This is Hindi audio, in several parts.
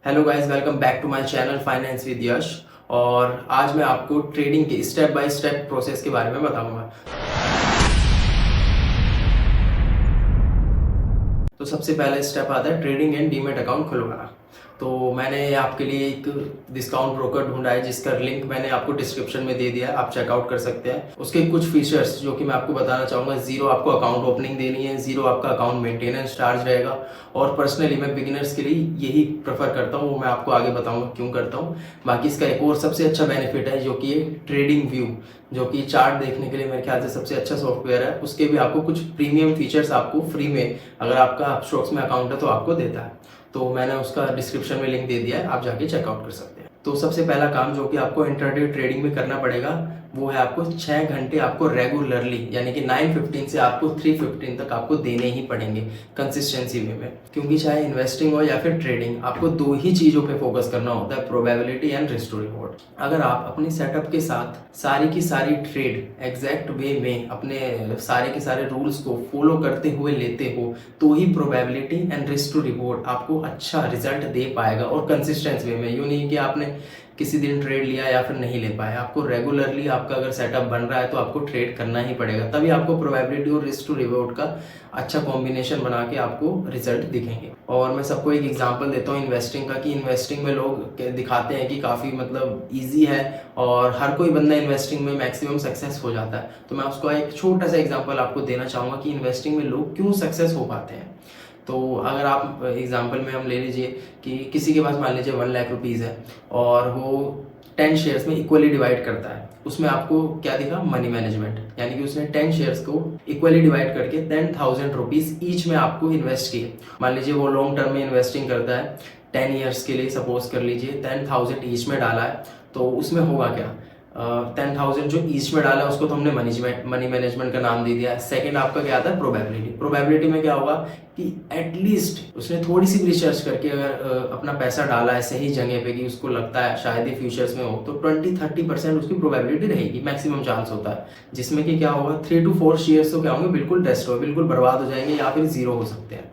Hello guys, welcome back to my channel finance with Yash. और आज मैं आपको ट्रेडिंग के स्टेप बाय स्टेप प्रोसेस के बारे में बताऊंगा। तो सबसे पहला स्टेप आता है ट्रेडिंग एंड डीमैट अकाउंट खुलवाना। तो मैंने आपके लिए एक डिस्काउंट ब्रोकर ढूंढा है जिसका लिंक मैंने आपको डिस्क्रिप्शन में दे दिया है, आप चेकआउट कर सकते हैं। उसके कुछ फीचर्स जो कि मैं आपको बताना चाहूँगा, जीरो आपको अकाउंट ओपनिंग देनी है, जीरो आपका अकाउंट मेंटेनेंस चार्ज रहेगा। और पर्सनली मैं बिगिनर्स के लिए यही प्रेफर करता हूँ, वो मैं आपको आगे बताऊँगा क्यों करता हूँ। बाकी इसका एक और सबसे अच्छा बेनिफिट है जो कि ट्रेडिंग व्यू, जो कि चार्ट देखने के लिए मेरे ख्याल से सबसे अच्छा सॉफ्टवेयर है। उसके भी आपको कुछ प्रीमियम फीचर्स आपको फ्री में, अगर आपका अपस्टॉक्स में अकाउंट है तो आपको देता है। तो मैंने उसका डिस्क्रिप्शन में लिंक दे दिया है, आप जाके चेकआउट कर सकते हैं। तो सबसे पहला काम जो कि आपको इंट्राडे ट्रेडिंग में करना पड़ेगा वो है आपको 6 घंटे आपको रेगुलरली, यानी कि 9:15 से आपको 3:15 तक आपको देने ही पड़ेंगे कंसिस्टेंसी वे में। क्योंकि चाहे इन्वेस्टिंग हो या फिर ट्रेडिंग, आपको दो ही चीज़ों पे फोकस करना होता है, probability and risk to reward. अगर आप अपने सेटअप के साथ सारी की सारी ट्रेड एग्जैक्ट वे में अपने सारे के सारे रूल्स को फॉलो करते हुए लेते हो, तो ही probability and risk to reward आपको अच्छा रिजल्ट दे पाएगा। और कंसिस्टेंस वे में, यूँ नहीं कि आपने किसी दिन ट्रेड लिया या फिर नहीं ले पाया, आपको रेगुलरली आपका अगर सेटअप बन रहा है तो आपको ट्रेड करना ही पड़ेगा, तभी आपको प्रोबेबिलिटी और रिस्क टू रिवॉर्ड का अच्छा कॉम्बिनेशन बना के आपको रिजल्ट दिखेंगे। और मैं सबको एक एग्जांपल देता हूँ इन्वेस्टिंग का, कि इन्वेस्टिंग में लोग दिखाते हैं कि काफ़ी मतलब ईजी है और हर कोई बंदा इन्वेस्टिंग में मैक्सिमम सक्सेस हो जाता है। तो मैं उसका एक छोटा सा एग्जाम्पल आपको देना चाहूँगा कि इन्वेस्टिंग में लोग क्यों सक्सेस हो पाते हैं। तो अगर आप एग्जांपल में हम ले लीजिए कि किसी के पास मान लीजिए 1 लाख रुपीज़ है और वो 10 शेयर्स में इक्वली डिवाइड करता है। उसमें आपको क्या दिखा? मनी मैनेजमेंट, यानी कि उसने 10 शेयर्स को इक्वली डिवाइड करके 10,000 रुपीज़ ईच में आपको इन्वेस्ट किए। मान लीजिए वो लॉन्ग टर्म में इन्वेस्टिंग करता है 10 ईयर्स के लिए, सपोज कर लीजिए 10,000 ईच में डाला है। तो उसमें होगा क्या? 10,000 जो ईच में डाला है उसको तो हमने मनी मैनेजमेंट का नाम दे दिया। सेकंड आपका क्या आता है? प्रोबेबिलिटी में क्या होगा कि एटलीस्ट उसने थोड़ी सी भी रिसर्च करके अगर अपना पैसा डाला है सही जगह पे कि उसको लगता है शायद ही फ्यूचर्स में हो, तो 20-30% उसकी प्रोबेबिलिटी रहेगी, मैक्सिमम चांस होता है। जिसमें कि क्या होगा, 3 to 4 शेयर्स तो क्या होंगे, बिल्कुल डेस्ट हो, बिल्कुल बर्बाद हो जाएंगे या फिर जीरो हो सकते हैं।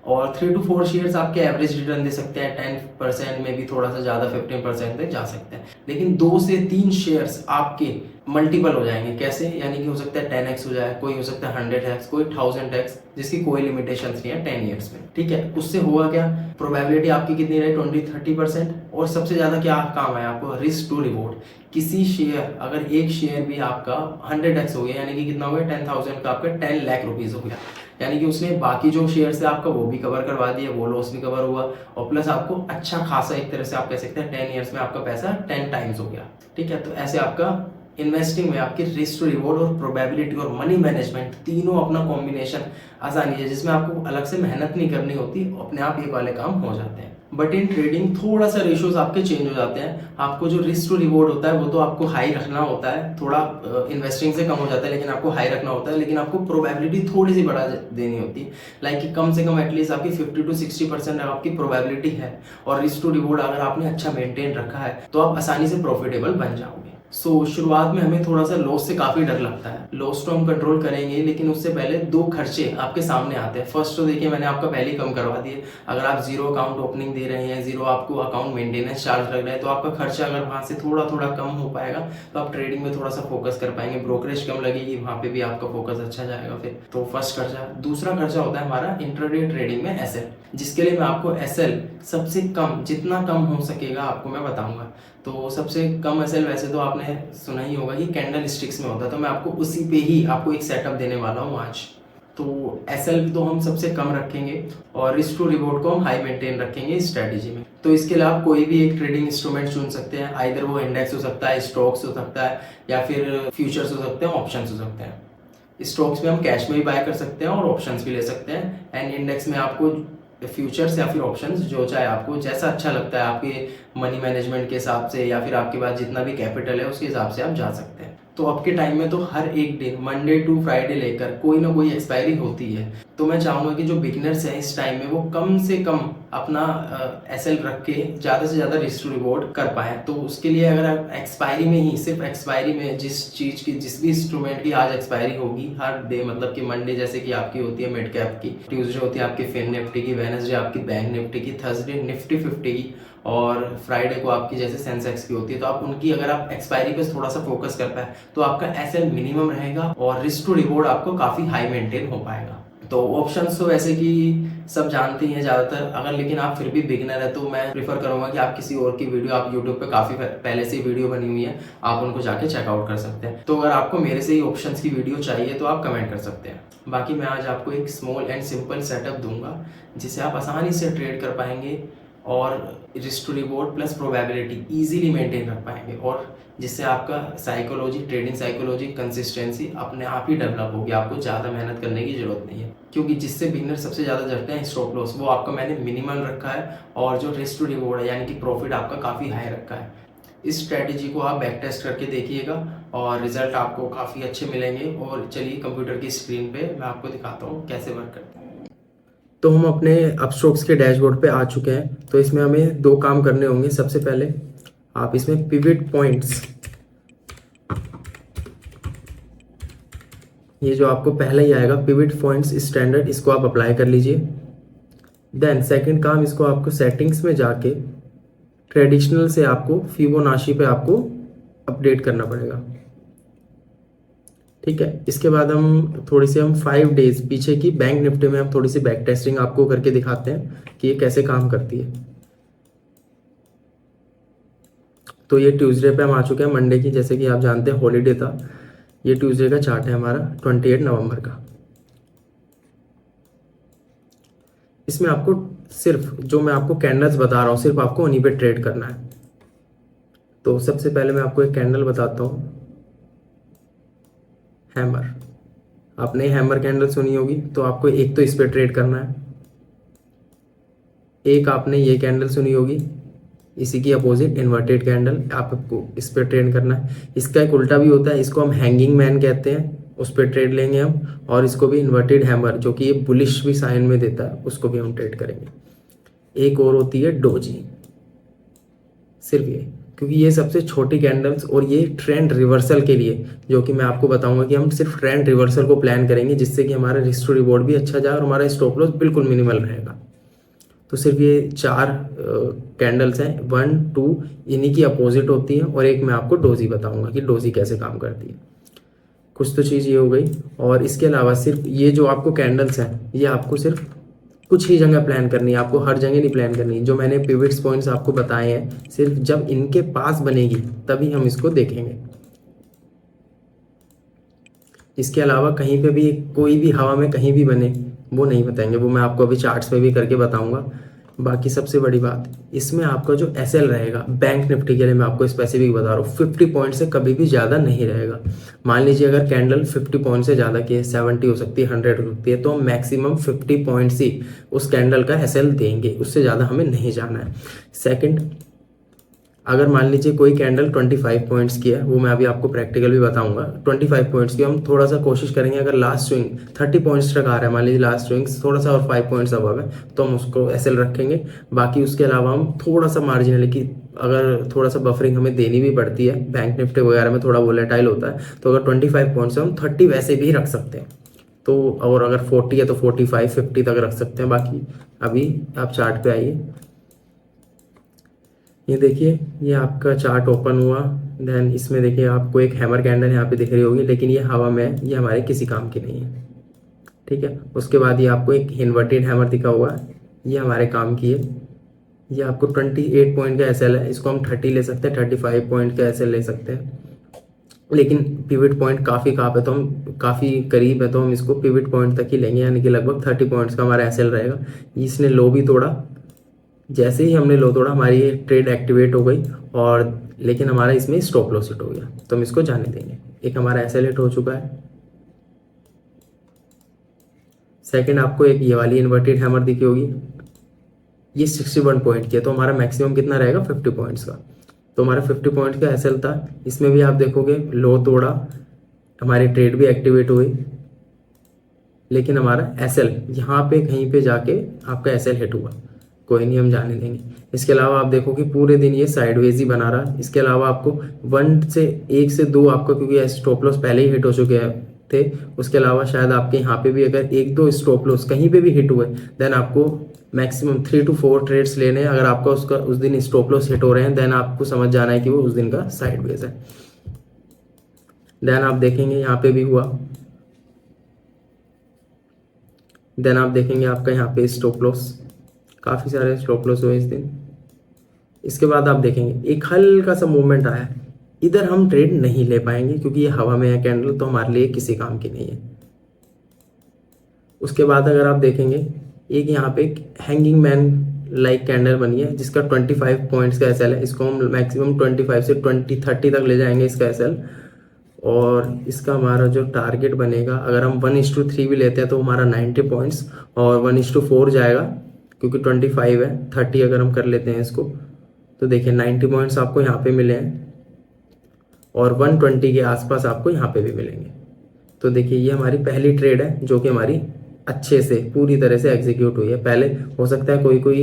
और 3 to 4 शेयर्स आपके एवरेज रिटर्न दे सकते हैं 10% में भी, थोड़ा सा ज़्यादा 15% तक जा सकते हैं। लेकिन 2 से 3 शेयर्स आपके मल्टीपल हो जाएंगे। कैसे? यानी कि हो सकता है 10x हो जाए, कोई हो सकता है 100x, कोई 1000x, जिसकी कोई लिमिटेशन नहीं है 10 ईयर्स में। ठीक है, उससे हुआ क्या? प्रोबेबिलिटी आपकी कितनी रही? 20-30%। और सबसे ज़्यादा क्या काम है आपको? Risk to reward. किसी शेयर, अगर एक शेयर भी आपका 100x हो गया, यानी कि कितना हो गया? 10,000 का आपका 10 लाख रुपीज़ हो गया। यानी कि उसने बाकी जो शेयर्स थे आपका वो भी कवर करवा दिया, वो लॉस भी कवर हुआ, और प्लस आपको अच्छा खासा, एक तरह से आप कह सकते हैं 10 ईयर्स में आपका पैसा 10 टाइम्स हो गया। ठीक है, तो ऐसे आपका इन्वेस्टिंग में आपकी रिस्क टू रिवॉर्ड और प्रोबेबिलिटी और मनी मैनेजमेंट तीनों अपना कॉम्बिनेशन आसानी है, जिसमें आपको अलग से मेहनत नहीं करनी होती, अपने आप ये वाले काम हो जाते हैं। बट इन ट्रेडिंग थोड़ा सा रेशियोज आपके चेंज हो जाते हैं। आपको जो रिस्क टू रिवॉर्ड होता है वो तो आपको हाई रखना होता है, थोड़ा इन्वेस्टिंग से कम हो जाता है लेकिन आपको हाई रखना होता है। लेकिन आपको प्रोबेबिलिटी थोड़ी सी बढ़ा देनी होती है, लाइक कि कम से कम एटलीस्ट आपकी 50 to 60% आपकी प्रोबेबिलिटी है। और रिस्क टू रिवॉर्ड अगर आपने अच्छा मेंटेन रखा है तो आप आसानी से प्रॉफिटेबल बन जाओगे। शुरुआत में हमें थोड़ा सा लॉस से काफ़ी डर लगता है। लॉस तो हम कंट्रोल करेंगे, लेकिन उससे पहले 2 खर्चे आपके सामने आते हैं। फर्स्ट तो देखिए मैंने आपका पहले ही कम करवा दिए। अगर आप जीरो अकाउंट ओपनिंग दे रहे हैं, जीरो आपको अकाउंट मेंटेनेंस चार्ज लग रहा है, तो आपका खर्चा अगर वहाँ से थोड़ा थोड़ा कम हो पाएगा तो आप ट्रेडिंग में थोड़ा सा फोकस कर पाएंगे। ब्रोकरेज कम लगेगी, वहाँ पे भी आपका फोकस अच्छा जाएगा फिर। तो फर्स्ट खर्चा। दूसरा खर्चा होता है हमारा इंट्राडे ट्रेडिंग में एसएल, जिसके लिए मैं आपको एसएल सबसे कम, जितना कम हो सकेगा आपको मैं बताऊंगा। तो सबसे कम एसएल वैसे तो आपने सुना ही होगा कि कैंडल स्टिक्स में होता है, तो मैं आपको उसी पे ही आपको एक सेटअप देने वाला हूँ आज। तो एसएल तो हम सबसे कम रखेंगे और रिस्क टू रिवॉर्ड को हम हाई मेंटेन रखेंगे इस स्ट्रेटेजी में। तो इसके लिए आप कोई भी एक ट्रेडिंग इंस्ट्रूमेंट चुन सकते हैं, आइदर वो इंडेक्स हो सकता है, स्टॉक्स हो सकता है, या फिर फ्यूचर्स हो सकते हैं, ऑप्शंस हो सकते हैं। स्टॉक्स में हम कैश में भी बाय कर सकते हैं और ऑप्शंस भी ले सकते हैं, एंड इंडेक्स में आपको फ्यूचर्स या फिर ऑप्शंस, जो चाहे आपको जैसा अच्छा लगता है आपके मनी मैनेजमेंट के हिसाब से या फिर आपके पास जितना भी कैपिटल है उसके हिसाब से आप जा सकते हैं। तो आपके टाइम में तो हर एक दिन मंडे टू फ्राइडे लेकर कोई ना कोई एक्सपायरी होती है। तो मैं चाहूँगा कि जो बिगिनर्स हैं इस टाइम में वो कम से कम अपना एसएल रख के ज़्यादा से ज़्यादा रिस्क टू रिवॉर्ड कर पाएँ। तो उसके लिए अगर आप एक्सपायरी में ही, सिर्फ एक्सपायरी में जिस चीज़ की, जिस भी इंस्ट्रूमेंट की आज एक्सपायरी होगी हर डे, मतलब कि मंडे जैसे कि आपकी होती है मिड कैप की, ट्यूसडे होती है आपकी फिन निफ्टी की, वेडनेसडे आपकी बैंक निफ्टी की, थर्सडे निफ्टी 50 की, और फ्राइडे को आपकी जैसे सेंसेक्स की होती है। तो आप उनकी अगर आप एक्सपायरी पे थोड़ा सा फोकस कर पाए तो आपका एसएल मिनिमम रहेगा और रिस्क टू रिवॉर्ड आपको काफ़ी हाई मेंटेन हो पाएगा। तो ऑप्शंस तो वैसे कि सब जानते ही हैं ज़्यादातर, अगर लेकिन आप फिर भी बिगिनर है तो मैं प्रीफर करूँगा कि आप किसी और की वीडियो, आप यूट्यूब पे काफ़ी पहले से वीडियो बनी हुई है, आप उनको जाके चेकआउट कर सकते हैं। तो अगर आपको मेरे से ही ऑप्शंस की वीडियो चाहिए तो आप कमेंट कर सकते हैं। बाकी मैं आज आपको एक स्मॉल एंड सिंपल सेटअप दूंगा जिसे आप आसानी से ट्रेड कर पाएंगे और risk to reward plus probability easily maintain रख पाएंगे, और जिससे आपका साइकोलॉजी, ट्रेडिंग साइकोलॉजी, कंसिस्टेंसी अपने आप ही डेवलप होगी। आपको ज़्यादा मेहनत करने की ज़रूरत नहीं है, क्योंकि जिससे बिगनर सबसे ज़्यादा डरते हैं स्टॉप लॉस, वो आपका मैंने मिनिमल रखा है, और जो रिस्क टू रिवॉर्ड है यानी कि प्रॉफिट आपका काफ़ी हाई रखा है। इस स्ट्रैटेजी को आप बैक टेस्ट करके देखिएगा और रिजल्ट आपको काफ़ी अच्छे मिलेंगे। और चलिए कंप्यूटर की स्क्रीन पे मैं आपको दिखाता हूँ कैसे वर्क करता है। तो हम अपने अपस्ट्रोक्स के डैशबोर्ड पे आ चुके हैं। तो इसमें हमें दो काम करने होंगे। सबसे पहले आप इसमें पिवट पॉइंट्स, ये जो आपको पहले ही आएगा पिवट पॉइंट्स स्टैंडर्ड, इसको आप अप्लाई कर लीजिए। देन सेकंड काम, इसको आपको सेटिंग्स में जाके ट्रेडिशनल से आपको फिबोनाची पे आपको अपडेट करना पड़ेगा, ठीक है। इसके बाद हम 5 डेज पीछे की बैंक निफ्टी में हम थोड़ी सी बैक टेस्टिंग आपको करके दिखाते हैं कि ये कैसे काम करती है। तो ये ट्यूसडे पे हम आ चुके हैं, मंडे की, जैसे कि आप जानते हैं हॉलीडे था। ये ट्यूसडे का चार्ट है हमारा 28 नवंबर का। इसमें आपको सिर्फ जो मैं आपको कैंडल्स बता रहा हूँ, सिर्फ आपको उन्हीं पे ट्रेड करना है। तो सबसे पहले मैं आपको एक कैंडल बताता हूँ, हैमर। आपने हैमर कैंडल सुनी होगी, तो आपको एक तो इस पे ट्रेड करना है। एक आपने ये कैंडल सुनी होगी, इसी की अपोजिट इन्वर्टेड कैंडल, आपको इस पे ट्रेड करना है। इसका एक उल्टा भी होता है, इसको हम हैंगिंग मैन कहते हैं, उस पर ट्रेड लेंगे हम। और इसको भी इन्वर्टेड हैमर, जो कि ये बुलिश भी साइन में देता है, उसको भी हम ट्रेड करेंगे। एक और होती है डोजी, सिर्फ ये, क्योंकि ये सबसे छोटी कैंडल्स, और ये ट्रेंड रिवर्सल के लिए, जो कि मैं आपको बताऊंगा कि हम सिर्फ ट्रेंड रिवर्सल को प्लान करेंगे, जिससे कि हमारा रिस्क टू रिवॉर्ड भी अच्छा जाए और हमारा स्टॉप लॉस बिल्कुल मिनिमल रहेगा। तो सिर्फ ये 4 कैंडल्स हैं, 1 2 इन्हीं की अपोजिट होती हैं, और एक मैं आपको डोजी बताऊंगा कि डोजी कैसे काम करती है। कुछ तो चीज़ ये हो गई। और इसके अलावा सिर्फ ये जो आपको कैंडल्स हैं, ये आपको सिर्फ कुछ ही जगह प्लान करनी है, आपको हर जगह नहीं प्लान करनी। जो मैंने पिवट्स पॉइंट्स आपको बताए हैं, सिर्फ जब इनके पास बनेगी तभी हम इसको देखेंगे। इसके अलावा कहीं पे भी, कोई भी हवा में कहीं भी बने, वो नहीं बताएंगे, वो मैं आपको अभी चार्ट्स पे भी करके बताऊंगा। बाकी सबसे बड़ी बात, इसमें आपका जो एसएल रहेगा, बैंक निफ्टी के लिए मैं आपको स्पेसिफिक बता रहा हूँ, 50 पॉइंट से कभी भी ज़्यादा नहीं रहेगा। मान लीजिए अगर कैंडल 50 पॉइंट से ज़्यादा की है, 70 हो सकती है, 100 हो सकती है, तो हम मैक्सिमम 50 पॉइंट्स ही उस कैंडल का एसएल देंगे, उससे ज़्यादा हमें नहीं जाना है। सेकेंड, अगर मान लीजिए कोई कैंडल 25 पॉइंट्स की है, वो मैं अभी आपको प्रैक्टिकल भी बताऊंगा, 25 पॉइंट्स की, हम थोड़ा सा कोशिश करेंगे, अगर लास्ट स्विंग 30 पॉइंट्स तक आ रहा है, मान लीजिए लास्ट स्विंग थोड़ा सा और 5 पॉइंट्स अबव है, तो हम उसको एसएल रखेंगे। बाकी उसके अलावा हम थोड़ा सा मार्जिनली, अगर थोड़ा सा बफरिंग हमें देनी भी पड़ती है, बैंक निफ्टी वगैरह में थोड़ा वोलेटाइल होता है, तो अगर 25 पॉइंट्स हम 30 वैसे भी रख सकते हैं। तो और अगर 40 है तो 45 50 तक रख सकते हैं। बाकी अभी आप चार्ट पे आइए, ये देखिए, ये आपका चार्ट ओपन हुआ। देन इसमें देखिए आपको एक हैमर कैंडल यहाँ पे दिख रही होगी, लेकिन ये हवा में है, ये हमारे किसी काम की नहीं है, ठीक है। उसके बाद ये आपको एक इन्वर्टेड हैमर दिखा हुआ है, ये हमारे काम की है। ये आपको 28 पॉइंट का एसएल है, इसको हम 30 ले सकते हैं, 35 पॉइंट का एसएल ले सकते हैं, लेकिन पिवट पॉइंट काफ़ी कहाँ पे, तो हम काफ़ी करीब है, तो हम इसको पिवट पॉइंट तक ही लेंगे, यानी कि लगभग 30 पॉइंट्स का हमारा एसएल रहेगा। इसने लो भी तोड़ा, जैसे ही हमने लो तोड़ा हमारी ये ट्रेड एक्टिवेट हो गई, और लेकिन हमारा इसमें स्टॉप लॉस हिट हो गया, तो हम इसको जाने देंगे। एक हमारा एसएल हिट हो चुका है। सेकंड, आपको एक ये वाली इन्वर्टेड हैमर दिखी होगी, ये 61 पॉइंट की है, तो हमारा मैक्सिमम कितना रहेगा 50 पॉइंट्स का, तो हमारा 50 पॉइंट का एसएल था। इसमें भी आप देखोगे लो तोड़ा, हमारी ट्रेड भी एक्टिवेट हुई, लेकिन हमारा एसएल यहाँ पे कहीं पे जाके आपका एसएल हिट हुआ। कोई नहीं, हम जाने देंगे। इसके अलावा आप देखो कि पूरे दिन ये साइडवेज ही बना रहा। इसके अलावा आपको 1 से 2 आपका, क्योंकि स्टॉप लॉस पहले ही हिट हो चुके थे, उसके अलावा शायद आपके यहाँ पे भी अगर 1-2 स्टॉप लॉस कहीं पे भी हिट हुए, देन आपको मैक्सिमम 3 to 4 ट्रेड्स लेने हैं। अगर आपका उसका उस दिन स्टॉप लॉस हिट हो रहे हैं, देन आपको समझ जाना है कि वो उस दिन का साइडवेज है। देन आप देखेंगे यहाँ पे भी हुआ, देन आप देखेंगे आपका यहाँ पे स्टॉप लॉस, काफ़ी सारे स्टॉप लॉस हुए इस दिन। इसके बाद आप देखेंगे एक हल्का सा मूवमेंट आया, इधर हम ट्रेड नहीं ले पाएंगे क्योंकि ये हवा में है कैंडल, तो हमारे लिए किसी काम की नहीं है। उसके बाद अगर आप देखेंगे एक यहाँ पे हैंगिंग मैन लाइक कैंडल बनी है जिसका 25 पॉइंट्स का एसएल है। इसको हम मैक्सिमम 25 से 20-30 तक ले जाएंगे इसका एसएल, और इसका हमारा जो टारगेट बनेगा, अगर हम 1:3 भी लेते हैं तो हमारा 90 पॉइंट्स, और 1:4 जाएगा क्योंकि 25 है, 30 अगर हम कर लेते हैं इसको तो देखिए 90 पॉइंट्स आपको यहाँ पे मिले हैं, और 120 के आसपास आपको यहाँ पे भी मिलेंगे। तो देखिए ये हमारी पहली ट्रेड है जो कि हमारी अच्छे से पूरी तरह से एग्जीक्यूट हुई है। पहले हो सकता है कोई कोई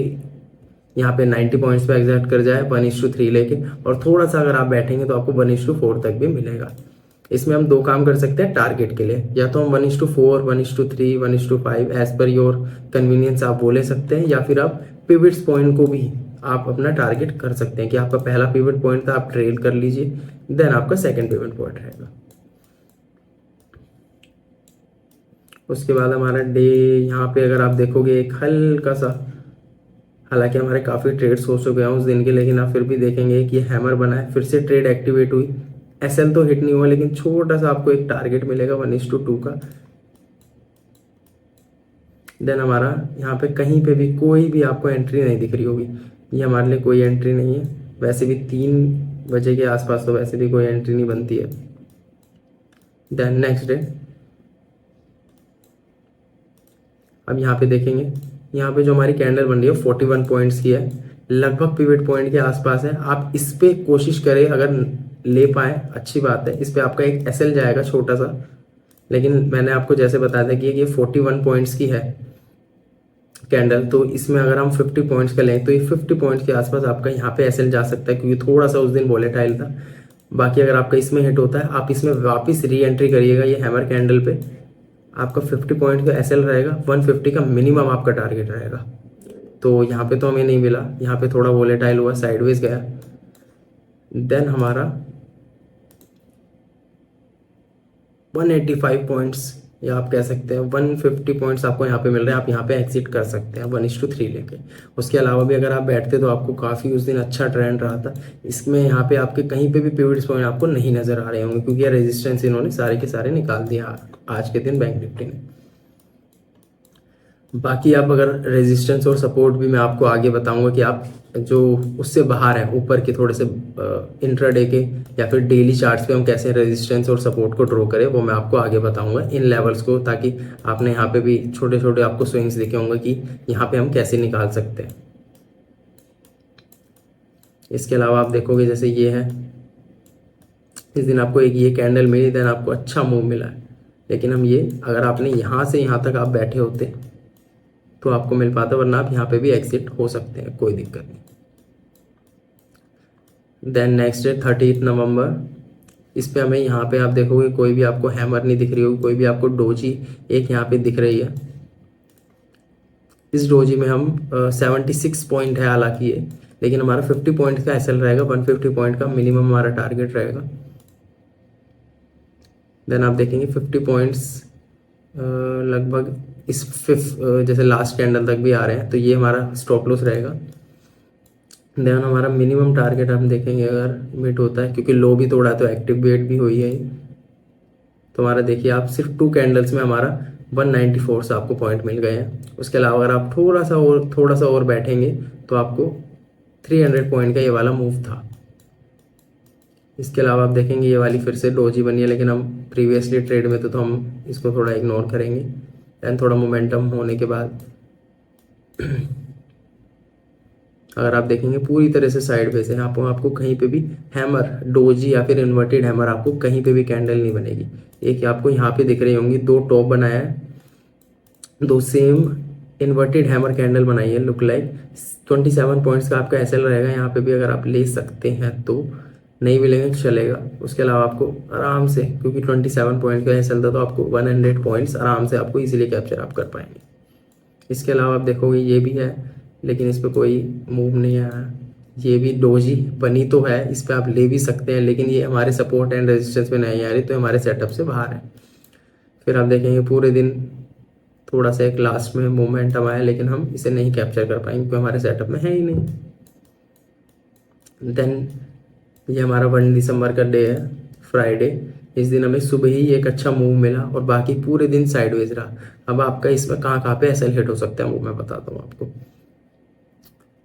यहाँ पे 90 पॉइंट्स पे एग्जैक्ट कर जाए 1:3 लेके, और थोड़ा सा अगर आप बैठेंगे तो आपको 1:4 तक भी मिलेगा। इसमें हम 2 काम कर सकते हैं टारगेट के लिए, या तो हम 1:4, 1:3, 1:5 एज पर योर कन्वीनियंस आप बोले सकते हैं, या फिर आप पिविट्स पॉइंट को भी आप अपना टारगेट कर सकते हैं कि आपका पहला पिवट पॉइंट था, आप ट्रेल कर लीजिए, देन आपका सेकंड पिवट पॉइंट रहेगा। उसके बाद हमारा डे यहाँ पे अगर आप देखोगे एक हल्का सा, हालांकि हमारे काफ़ी ट्रेड्स हो चुके हैं उस दिन के, लेकिन आप फिर भी देखेंगे कि हैमर बना है, फिर से ट्रेड एक्टिवेट हुई। एसएल तो हिट नहीं हुआ, लेकिन छोटा सा आपको एक टारगेट मिलेगा 1:2 का। देन हमारा यहाँ पे कहीं पे भी कोई भी आपको एंट्री नहीं दिख रही होगी, ये हमारे लिए कोई एंट्री नहीं है। वैसे भी 3 बजे के आसपास तो वैसे भी कोई एंट्री नहीं बनती है। देन नेक्स्ट डे अब यहाँ पे देखेंगे, यहाँ पे जो हमारी कैंडल बन रही है 41 पॉइंट्स की है, लगभग पिवट पॉइंट के आसपास है। आप इस पे कोशिश करें, अगर ले पाए अच्छी बात है। इस पे आपका एक एसएल जाएगा छोटा सा, लेकिन मैंने आपको जैसे बताया था कि ये 41 पॉइंट्स की है कैंडल, तो इसमें अगर हम 50 पॉइंट्स का लें तो ये 50 पॉइंट्स के आसपास आपका यहाँ पे एसएल जा सकता है, क्योंकि थोड़ा सा उस दिन वोलेटाइल था। बाकी अगर आपका इसमें हिट होता है, आप इसमें वापस री एंट्री करिएगा ये हैमर कैंडल पे, आपका 50 पॉइंट का एसएल रहेगा, 150 का मिनिमम आपका टारगेट रहेगा। तो यहाँ पे तो हमें नहीं मिला, यहाँ पे थोड़ा वोलेटाइल हुआ, साइडवेज गया। देन हमारा 185 पॉइंट्स, या आप कह सकते हैं 150 पॉइंट्स आपको यहाँ पे मिल रहे हैं, आप यहाँ पे एग्जिट कर सकते हैं 1:3 लेके। उसके अलावा भी अगर आप बैठते तो आपको काफ़ी उस दिन अच्छा ट्रेंड रहा था। इसमें यहाँ पे आपके कहीं पे भी पिवट्स पॉइंट आपको नहीं नज़र आ रहे होंगे, क्योंकि ये रेजिस्टेंस इन्होंने सारे के सारे निकाल दिया आज के दिन बैंक निफ्टी ने। बाकी आप अगर रेजिस्टेंस और सपोर्ट भी मैं आपको आगे बताऊंगा कि आप जो उससे बाहर है ऊपर के थोड़े से इंट्राडे के या फिर डेली चार्ट्स पे हम कैसे रेजिस्टेंस और सपोर्ट को ड्रॉ करें, वो मैं आपको आगे बताऊंगा इन लेवल्स को, ताकि आपने यहाँ पे भी छोटे छोटे आपको स्विंग्स दिखे होंगे कि यहाँ पे हम कैसे निकाल सकते हैं। इसके अलावा आप देखोगे जैसे ये है, इस दिन आपको एक ये कैंडल मिली, देन आपको अच्छा मूव मिला है, लेकिन हम ये अगर आपने यहाँ से यहाँ तक आप बैठे होते तो आपको मिल पाता, वरना आप यहाँ पे भी एग्जिट हो सकते हैं, कोई दिक्कत नहीं। देन नेक्स्ट डे 30 नवंबर, इस पे हमें यहाँ पे आप देखोगे कोई भी आपको हैमर नहीं दिख रही होगी, कोई भी आपको डोजी एक यहाँ पे दिख रही है। इस डोजी में हम 76 पॉइंट है हालांकि ये, लेकिन हमारा 50 पॉइंट का एसएल रहेगा, 150 पॉइंट का मिनिमम हमारा टारगेट रहेगा। देन आप देखेंगे 50 पॉइंट्स लगभग इस जैसे लास्ट कैंडल तक भी आ रहे हैं, तो ये हमारा स्टॉप लॉस रहेगा। देन हमारा मिनिमम टारगेट हम देखेंगे अगर मीट होता है, क्योंकि लो भी तोड़ा तो एक्टिवेट भी हुई है, तो हमारा देखिए आप सिर्फ 2 कैंडल्स में हमारा 194 से आपको पॉइंट मिल गए हैं। उसके अलावा अगर आप थोड़ा सा और बैठेंगे तो आपको 300 पॉइंट का ये वाला मूव था। इसके अलावा आप देखेंगे ये वाली फिर से डोजी बनी है, लेकिन हम प्रीवियसली ट्रेड में तो हम इसको थोड़ा इग्नोर करेंगे। दैन थोड़ा मोमेंटम होने के बाद अगर आप देखेंगे पूरी तरह से साइड पे से यहाँ पर आपको कहीं पे भी हैमर डोजी या फिर इन्वर्टेड हैमर आपको कहीं पे भी कैंडल नहीं बनेगी। एक आपको यहाँ पे दिख रही होंगी 2 टॉप बनाया है, 2 सेम इन्वर्टेड हैमर कैंडल बनाई है, लुक लाइक 27 पॉइंट्स का आपका एसएल रहेगा। यहाँ पे भी अगर आप ले सकते हैं तो, नहीं भी लेंगे तो चलेगा। उसके अलावा आपको आराम से, क्योंकि 27 पॉइंट का एसएल था, तो आपको 100 पॉइंट्स आराम से आपको इजीली कैप्चर आप कर पाएंगे। इसके अलावा आप देखोगे ये भी है, लेकिन इस पर कोई मूव नहीं आया। ये भी डोजी बनी तो है, इस पर आप ले भी सकते हैं, लेकिन ये हमारे सपोर्ट एंड रेजिस्टेंस में नहीं आ रही, तो हमारे सेटअप से बाहर है। फिर आप देखेंगे पूरे दिन थोड़ा सा एक लास्ट में मोमेंटम आया, लेकिन हम इसे नहीं कैप्चर कर पाएंगे क्योंकि हमारे सेटअप में है ही नहीं। देन ये हमारा 1 दिसंबर का डे है, फ्राइडे। इस दिन हमें सुबह ही एक अच्छा मूव मिला और बाकी पूरे दिन साइडवेज रहा। अब आपका इसमें कहाँ पे एसएल हिट हो सकता है वो मैं बताता हूँ आपको।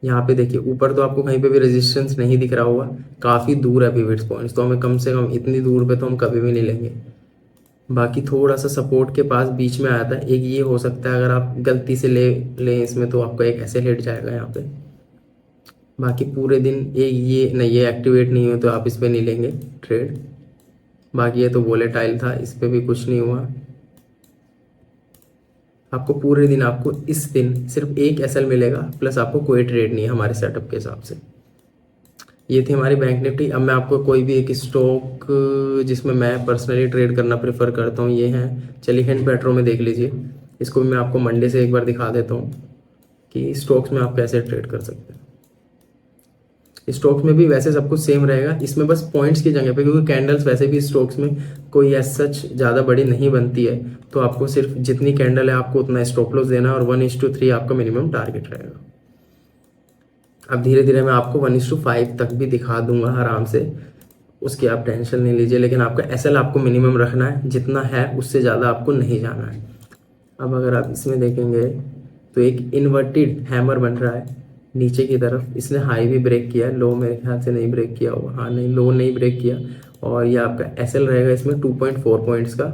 यहाँ पे देखिए ऊपर तो आपको कहीं पे भी रेजिस्टेंस नहीं दिख रहा होगा, काफ़ी दूर है पिवट पॉइंट्स, तो हमें कम से कम इतनी दूर पे तो हम कभी भी नहीं लेंगे। बाकी थोड़ा सा सपोर्ट के पास बीच में आया था, एक ये हो सकता है अगर आप गलती से ले लें इसमें तो आपका एक एसएल हिट जाएगा यहाँ पे। बाकी पूरे दिन ये नहीं, ये एक्टिवेट नहीं हुआ तो आप इस पर नहीं लेंगे ट्रेड। बाकी ये तो वोलेटाइल था, इस पर भी कुछ नहीं हुआ। आपको पूरे दिन, आपको इस दिन सिर्फ एक एसएल मिलेगा, प्लस आपको कोई ट्रेड नहीं है हमारे सेटअप के हिसाब से। ये थी हमारी बैंक निफ्टी। अब मैं आपको कोई भी एक स्टॉक जिसमें मैं पर्सनली ट्रेड करना प्रेफर करता हूँ ये है, चलिए हिंड पेट्रो में देख लीजिए। इसको भी मैं आपको मंडे से एक बार दिखा देता हूँ कि स्टॉक्स में आप कैसे ट्रेड कर सकते हैं। स्टॉक्स में भी वैसे सब कुछ सेम रहेगा, इसमें बस पॉइंट्स की जगह पे, क्योंकि कैंडल्स वैसे भी स्टॉक्स में कोई एज सच ज़्यादा बड़ी नहीं बनती है, तो आपको सिर्फ जितनी कैंडल है आपको उतना स्टॉप लॉस देना है और 1:3 आपका मिनिमम टारगेट रहेगा। अब धीरे धीरे मैं आपको 1:5 तक भी दिखा दूंगा आराम से, उसकी आप टेंशन नहीं लीजिए, लेकिन आपका एसएल आपको मिनिमम रखना है, जितना है उससे ज़्यादा आपको नहीं जाना है। अब अगर आप इसमें देखेंगे तो एक इन्वर्टेड हैमर बन रहा है नीचे की तरफ, इसने हाई भी ब्रेक किया है, लो मेरे ख्याल से नहीं ब्रेक किया होगा, हाँ नहीं, लो नहीं ब्रेक किया। और ये आपका एसएल रहेगा इसमें 2.4 पॉइंट्स का,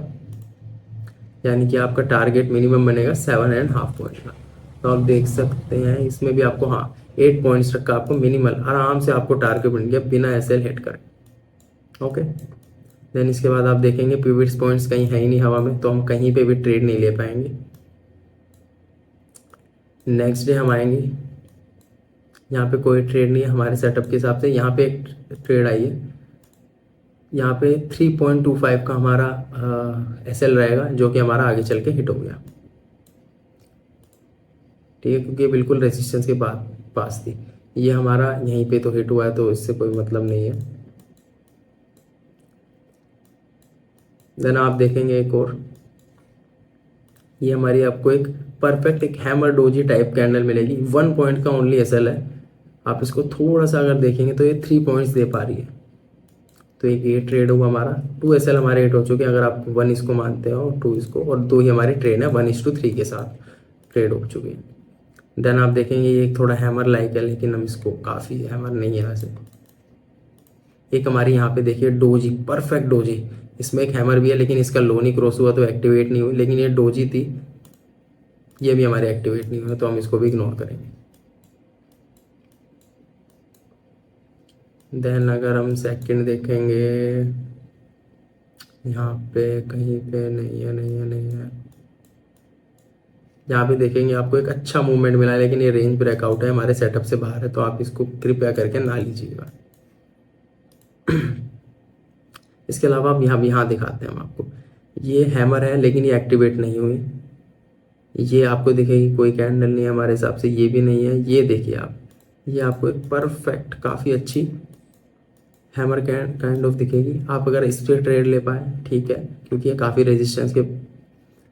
यानी कि आपका टारगेट मिनिमम बनेगा 7.5 पॉइंट का। तो आप देख सकते हैं इसमें भी आपको, हाँ 8 पॉइंट्स तक का आपको मिनिमल आराम से आपको टारगेट बन गया बिना एसएल हिट करें। ओके, देन इसके बाद आप देखेंगे पिवट्स पॉइंट्स कहीं है ही नहीं हवा में, तो हम कहीं पे भी ट्रेड नहीं ले पाएंगे। नेक्स्ट डे हम आएंगे, यहाँ पे कोई ट्रेड नहीं है हमारे सेटअप के हिसाब से। यहाँ पे एक ट्रेड आई है, यहाँ पे 3.25 का हमारा एसएल रहेगा, जो कि हमारा आगे चल के हिट हो गया। ठीक है, क्योंकि ये बिल्कुल रेजिस्टेंस के पास थी, ये हमारा यहीं पे तो हिट हुआ है, तो इससे कोई मतलब नहीं है। देन आप देखेंगे एक और, ये हमारी आपको एक परफेक्ट एक हैमर डोजी टाइप कैंडल मिलेगी, 1 पॉइंट का ओनली एसएल है। आप इसको थोड़ा सा अगर देखेंगे तो ये 3 पॉइंट्स दे पा रही है, तो एक ये ट्रेड हुआ हमारा, 2 एसएल हमारे हिट हो चुके हैं अगर आप 1 इसको मानते हो, 2 इसको, और 2 ही हमारी ट्रेड है 1:3 के साथ ट्रेड हो चुकी है। देन आप देखेंगे ये एक थोड़ा हैमर लाइक है, लेकिन हम इसको, काफ़ी हैमर नहीं है वैसे। एक हमारी यहाँ पे देखिए डोजी, परफेक्ट डोजी, इसमें एक हैमर भी है लेकिन इसका लो नहीं क्रॉस हुआ तो एक्टिवेट नहीं हुई, लेकिन ये डोजी थी, ये भी हमारे एक्टिवेट नहीं हुआ, तो हम इसको भी इग्नोर करेंगे। देन अगर हम सेकंड देखेंगे, यहाँ पे कहीं पे नहीं है। यहाँ पे देखेंगे आपको एक अच्छा मूवमेंट मिला है, लेकिन ये रेंज ब्रेकआउट है, हमारे सेटअप से बाहर है, तो आप इसको कृपया करके ना लीजिएगा। इसके अलावा आप यहाँ दिखाते हैं हम आपको, ये हैमर है लेकिन ये एक्टिवेट नहीं हुई, ये आपको दिखेगी कोई कैंडल नहीं है हमारे हिसाब से, ये भी नहीं है। ये देखिए आप, ये आपको एक परफेक्ट काफ़ी अच्छी हैमर काइंड ऑफ दिखेगी। आप अगर इस पर ट्रेड ले पाए ठीक है, क्योंकि ये काफ़ी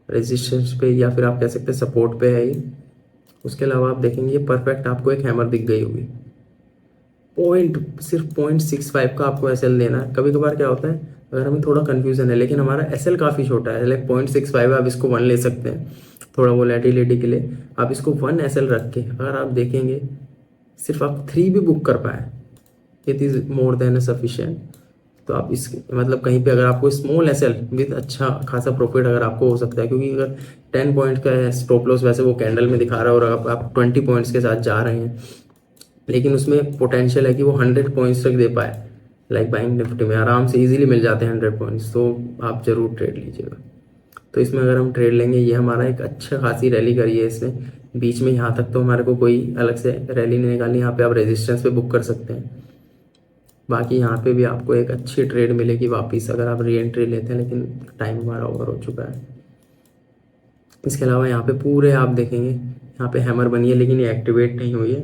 रेजिस्टेंस पे या फिर आप कह सकते हैं सपोर्ट पे है ये। उसके अलावा आप देखेंगे ये परफेक्ट आपको एक हैमर दिख गई होगी, सिर्फ 0.65 का आपको एसएल देना है। कभी कभार क्या होता है, अगर हमें थोड़ा कन्फ्यूजन है, लेकिन हमारा एसएल काफ़ी छोटा है, लाइक 0.65 है, आप इसको 1 ले सकते हैं थोड़ा वोलेटिलिटी के लिए। आप इसको 1 एसएल रख के अगर आप देखेंगे सिर्फ आप 3 भी बुक कर पाए, it is more than sufficient. तो आप इस मतलब कहीं पे अगर आपको स्मॉल एसएल विद अच्छा खासा प्रॉफिट अगर आपको हो सकता है, क्योंकि अगर 10 पॉइंट का स्टॉप लॉस वैसे वो कैंडल में दिखा रहा है और आप 20 पॉइंट्स के साथ जा रहे हैं, लेकिन उसमें पोटेंशियल है कि वो 100 पॉइंट्स तक दे पाए, लाइक बैंक निफ्टी में आराम से इजीली मिल जाते हैं 100 पॉइंट्स, तो आप ज़रूर ट्रेड लीजिएगा। तो इसमें अगर हम ट्रेड लेंगे, ये हमारा एक अच्छा खासी रैली करी है इसने बीच में, यहाँ तक तो हमारे को कोई अलग से रैली नहीं निकालनी। यहाँ पे आप रेजिस्टेंस पे बुक कर सकते हैं। बाकी यहाँ पे भी आपको एक अच्छी ट्रेड मिलेगी वापस अगर आप री एंट्री लेते हैं, लेकिन टाइम हमारा ओवर हो चुका है। इसके अलावा यहाँ पे पूरे आप देखेंगे यहाँ पे हैमर बनी है, लेकिन ये एक्टिवेट नहीं हुई है।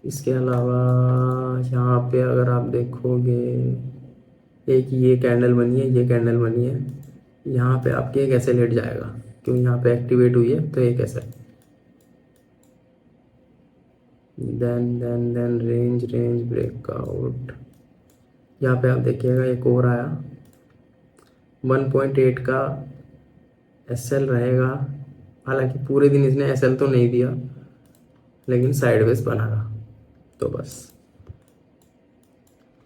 इसके अलावा यहाँ पे अगर आप देखोगे, एक ये कैंडल बनी है, ये कैंडल बनी है, यहाँ पे आपके एक ऐसे लेट जाएगा क्योंकि यहाँ पे एक्टिवेट हुई है, तो एक ऐसा देन रेंज ब्रेकआउट। यहाँ पे आप देखिएगा एक और आया 1.8 का एसएल रहेगा। हालांकि पूरे दिन इसने एसएल तो नहीं दिया, लेकिन साइडवेज बना रहा, तो बस।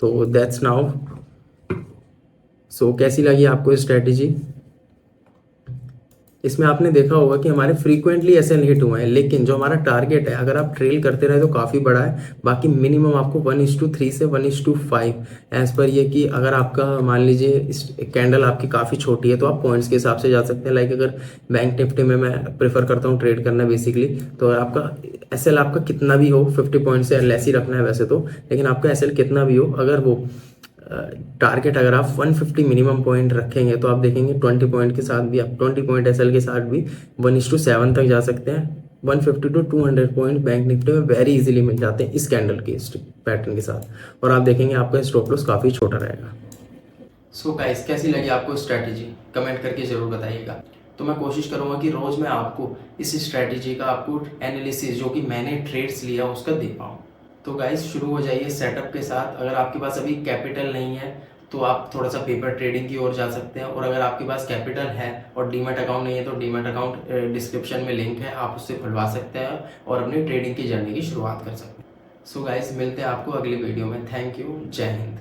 तो दैट्स नाउ। सो कैसी लगी आपको स्ट्रेटजी? इसमें आपने देखा होगा कि हमारे फ्रीक्वेंटली एसएल हिट हुए हैं, लेकिन जो हमारा टारगेट है अगर आप ट्रेल करते रहे तो काफ़ी बड़ा है। बाकी मिनिमम आपको 1:3 से 1:5 एज पर ये कि अगर आपका मान लीजिए कैंडल आपकी काफ़ी छोटी है तो आप पॉइंट्स के हिसाब से जा सकते हैं। लाइक अगर बैंक निफ्टी में मैं प्रेफर करता हूँ ट्रेड करना बेसिकली, तो आपका एसएल आपका कितना भी हो, 50 पॉइंट से लेस ही रखना है वैसे तो, लेकिन आपका एसएल कितना भी हो, अगर वो टारगेट अगर आप 150 मिनिमम पॉइंट रखेंगे तो आप देखेंगे 20 पॉइंट के साथ भी, आप 20 पॉइंट एसएल के साथ भी 1:7 तक जा सकते हैं। 150 to 200 पॉइंट बैंक निफ्टी में वेरी इजीली मिल जाते हैं इस कैंडल के पैटर्न के साथ, और आप देखेंगे आपका स्टॉप लॉस काफ़ी छोटा रहेगा। सो गाइस, कैसी लगी आपको स्ट्रैटेजी? कमेंट करके ज़रूर बताइएगा। तो मैं कोशिश करूँगा कि रोज़ मैं आपको इस स्ट्रैटेजी का आपको एनालिसिस जो कि मैंने ट्रेड्स लिया उसका दे पाऊँ। तो गाइस शुरू हो जाइए सेटअप के साथ। अगर आपके पास अभी कैपिटल नहीं है तो आप थोड़ा सा पेपर ट्रेडिंग की ओर जा सकते हैं, और अगर आपके पास कैपिटल है और डीमैट अकाउंट नहीं है तो डीमैट अकाउंट डिस्क्रिप्शन में लिंक है, आप उससे खुलवा सकते हैं और अपनी ट्रेडिंग की जर्नी की शुरुआत कर सकते हैं। सो गाइस मिलते हैं आपको अगली वीडियो में। थैंक यू, जय हिंद।